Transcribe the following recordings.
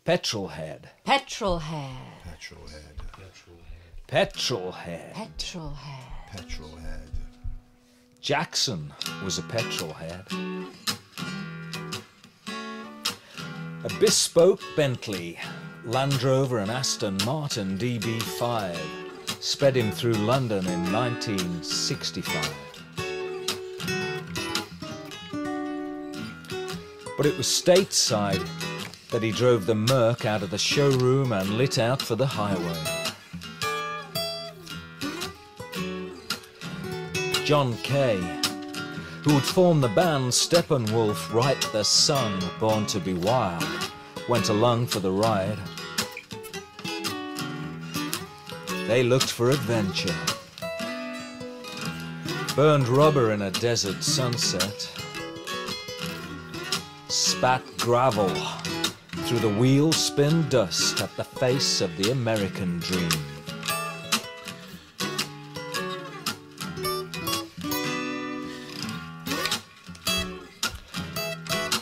Petrolhead. Petrolhead. Petrolhead. Petrolhead. Petrolhead. Petrolhead. Jackson was a petrolhead. A bespoke Bentley, Land Rover and Aston Martin DB5 sped him through London in 1965. But it was stateside that he drove the Merc out of the showroom and lit out for the highway. John Kay, who would form the band Steppenwolf, Wright the Son, Born to be Wild, went along for the ride. They looked for adventure. Burned rubber in a desert sunset. Spat gravel through the wheel spin dust at the face of the American dream.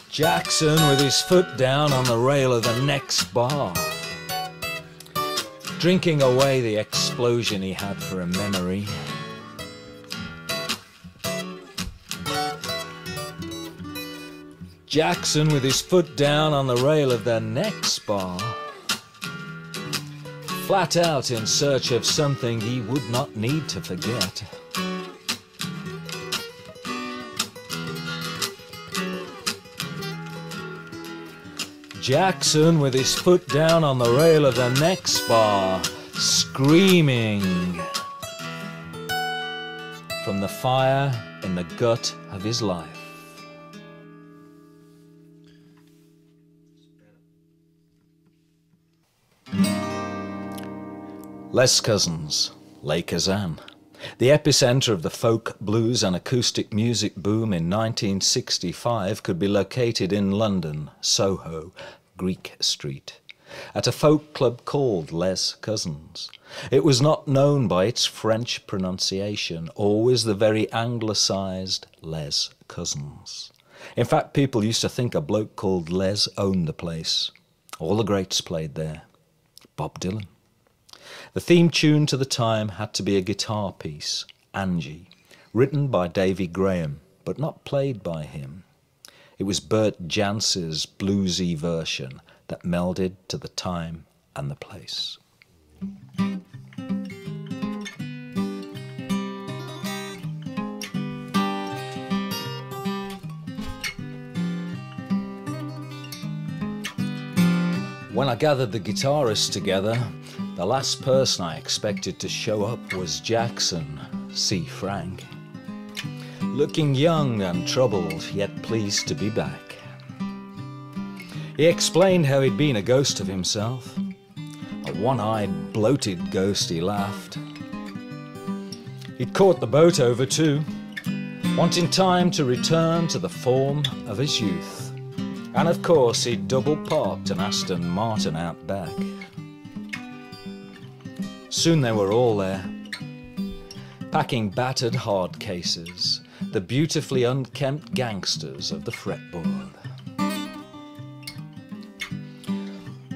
Jackson with his foot down on the rail of the next bar, drinking away the explosion he had for a memory. Jackson with his foot down on the rail of the next bar, flat out in search of something he would not need to forget. Jackson with his foot down on the rail of the next bar, screaming from the fire in the gut of his life. Les Cousins, Les Kazan. The epicenter of the folk, blues and acoustic music boom in 1965 could be located in London, Soho, Greek Street, at a folk club called Les Cousins. It was not known by its French pronunciation, always the very anglicised Les Cousins. In fact, people used to think a bloke called Les owned the place. All the greats played there. Bob Dylan. The theme tune to the time had to be a guitar piece, Angie, written by Davy Graham, but not played by him. It was Bert Jantz's bluesy version that melded to the time and the place. When I gathered the guitarists together, the last person I expected to show up was Jackson, C. Frank. Looking young and troubled, yet pleased to be back. He explained how he'd been a ghost of himself. A one-eyed, bloated ghost, he laughed. He'd caught the boat over too, wanting time to return to the form of his youth. And of course he'd double-parked an Aston Martin out back. Soon they were all there, packing battered hard cases, the beautifully unkempt gangsters of the fretboard.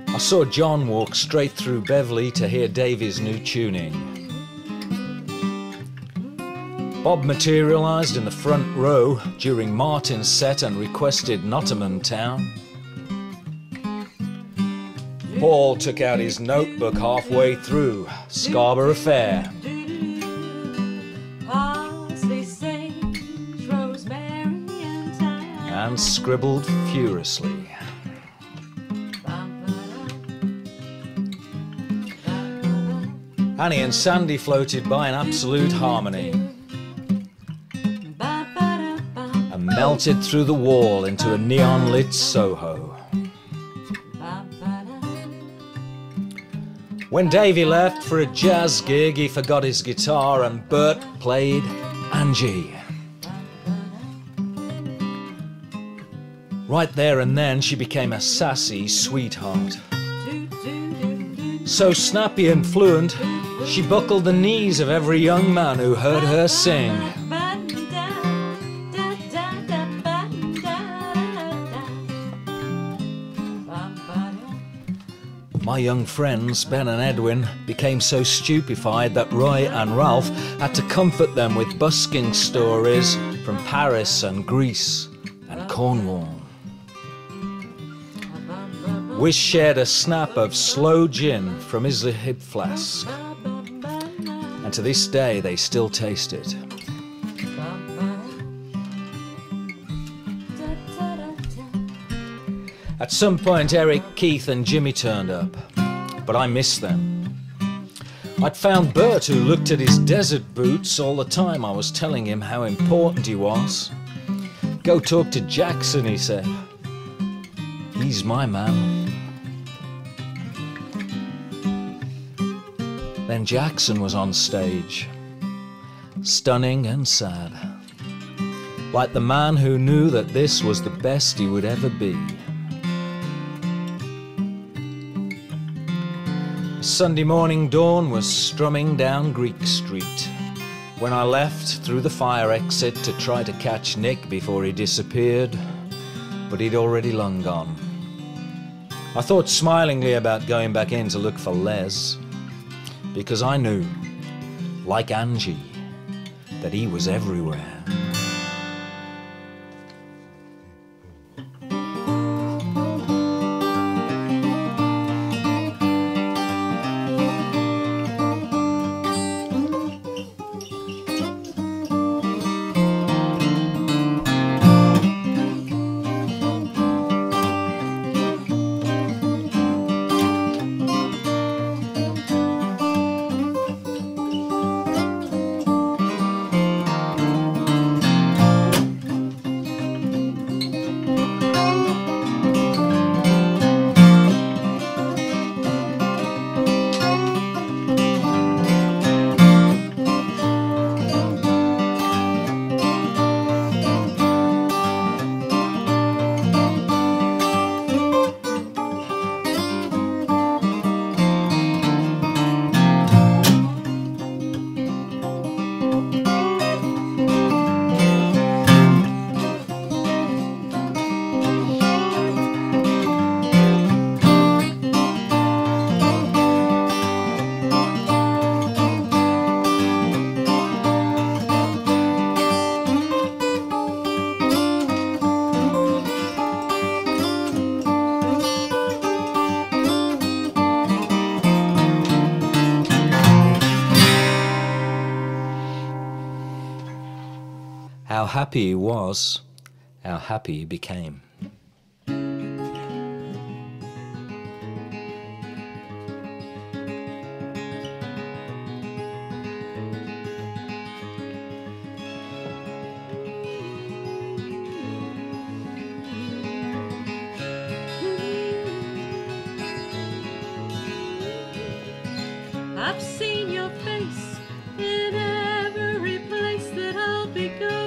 I saw John walk straight through Beverley to hear Davy's new tuning. Bob materialised in the front row during Martin's set and requested Nottingham Town. Paul took out his notebook halfway through, Scarborough Fair. And scribbled furiously. Annie and Sandy floated by in absolute harmony and melted through the wall into a neon-lit Soho. When Davy left for a jazz gig, he forgot his guitar and Bert played Angie. Right there and then, she became a sassy sweetheart. So snappy and fluent, she buckled the knees of every young man who heard her sing. My young friends, Ben and Edwin, became so stupefied that Roy and Ralph had to comfort them with busking stories from Paris and Greece and Cornwall. Wish shared a snap of slow gin from his hip flask, and to this day they still taste it. At some point Eric, Keith and Jimmy turned up, but I missed them. I'd found Bert, who looked at his desert boots all the time. I was telling him how important he was. Go talk to Jackson, he said. He's my man. Then Jackson was on stage, stunning and sad, like the man who knew that this was the best he would ever be. Sunday morning dawn was strumming down Greek Street when I left through the fire exit to try to catch Nick before he disappeared, but he'd already long gone. I thought smilingly about going back in to look for Les, because I knew, like Angie, that he was everywhere. How happy he was, how happy he became. I've seen your face in every place that I'll be going.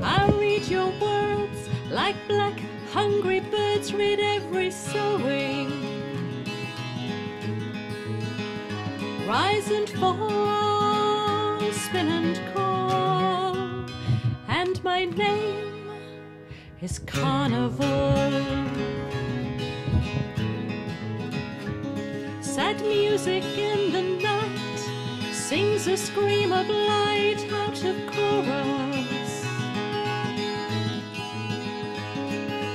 I read your words like black, hungry birds read every sowing. Rise and fall, spin and call, and my name is Carnival. Sad music in the night sings a scream of light out of chorus,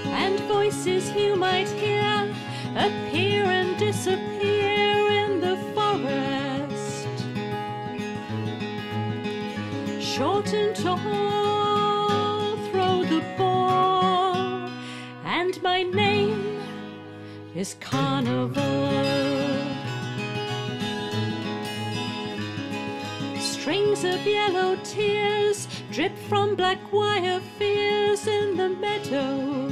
and voices you might hear appear and disappear in the forest. Short and tall, throw the ball, and my name is Carnival. Strings of yellow tears drip from black wire fears in the meadow,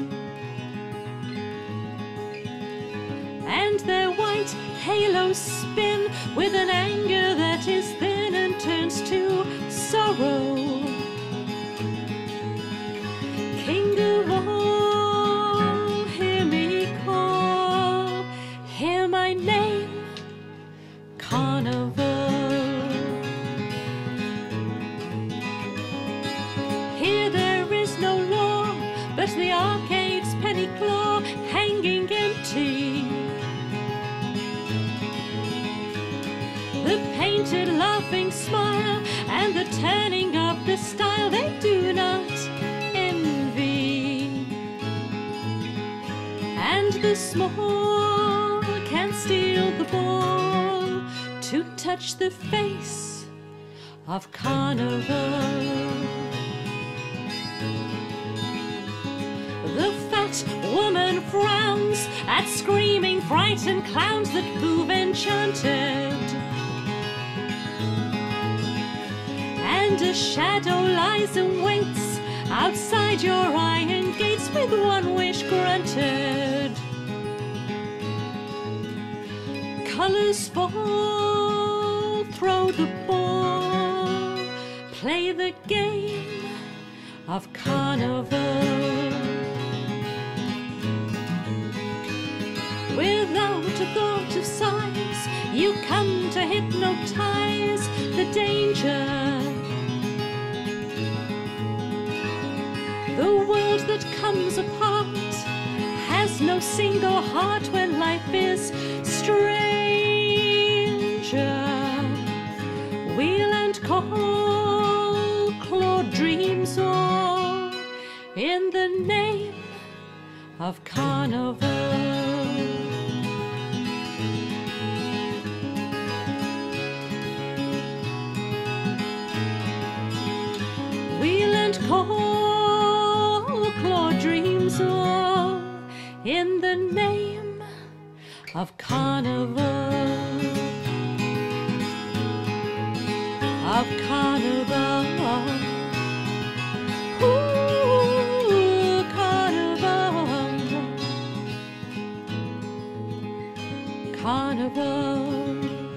and their white halos spin with an anger that is thin and turns to sorrow. King of all, hear me call, hear my name, Carnival. Here there is no law, but the arcane penny claw hanging empty. The painted laughing smile and the turning of the style they do not envy. And the small can steal the ball to touch the face of Carnival. The fat woman frowns at screaming, frightened clowns that move enchanted. And a shadow lies and waits outside your iron gates with one wish granted. Colors fall, throw the ball, play the game of Carnival. Without a thought of size, you come to hypnotize the danger. The world that comes apart has no single heart when life is stranger. Wheel and call, claw dreams all in the name of Carnival. Wheel and call, claw dreams all in the name of Carnival. Of Carnival. Ooh, Carnival. Carnival.